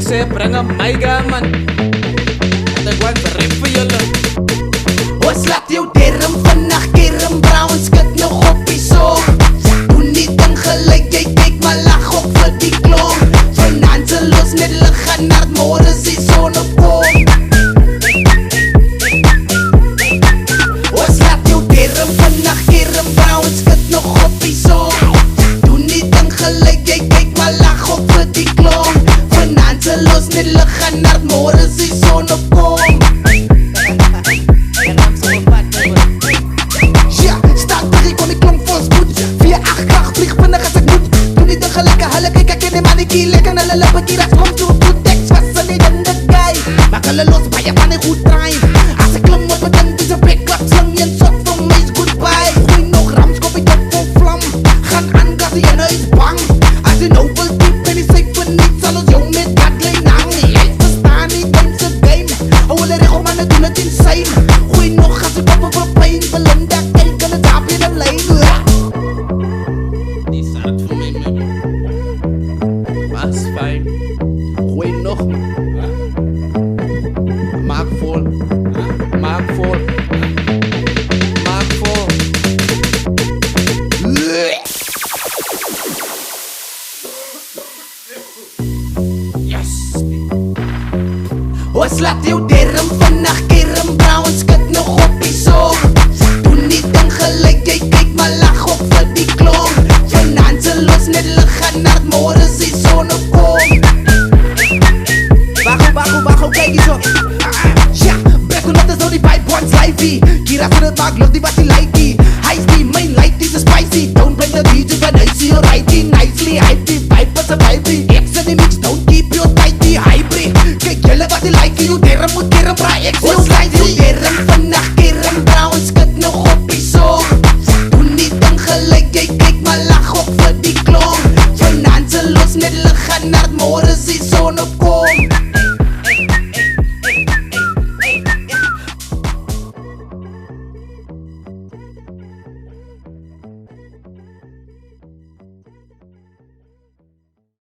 sê bring 'n mega man. En ek word verrep vir julle. Ons laat jou derm vannacht kerm Brown skit nog op die soog. Doe nie ding gelijk, jy kyk maar lach op vir die klok. Vanaand se los net lig gaan naar môre as die son opkom. Ons laat jou derm vannacht kerm Brown skit nog op die soog. Doe nie ding gelijk, jy kyk maar lach op vir die klok. Vanaand se los net lig gaan naar môre as die son opkom. Lekker na hulle lippe, die rest kom toe op goed tekst. Was hulle nie ding dit guy, maak hulle los, baie van die goed draai. As ek klim op my ding, die se bekklap sling en sok vir my is goodbye. Gooi nog rams, kop ek op vol vlam. Gaan aan, gas die ene is bang. As die nou wil diep en die syfer niet, sal ons jou met gatlein hang. Jy verstaan nie, time's a game. Hou hulle regel, man, het doen het insane. Gooi nog gas, ek op op pijn. Belinda, kyk in het aap in die lijn. Die saad vir my, man. Mas fijn. Gooi nog, man. Maak vol. Maak vol. Maak vol. Yes. Ons laat jou derm vannacht kerm Brown skit nog op die soog. Doe nie ding gelijk, jy kyk maar lach op vir die klok. Vanaand se los net lig gaan naar môre as die son opkom. Wago, kyk hier so. Ja, Becco net is nou die vibe once livey. Kira vir het maak lucht die wat die likey. Hy's die main light, die is spicy. Don't bring the DJ van hy sê alrighty. Nicely hype, die vibe is a vibey. Ek sê die mix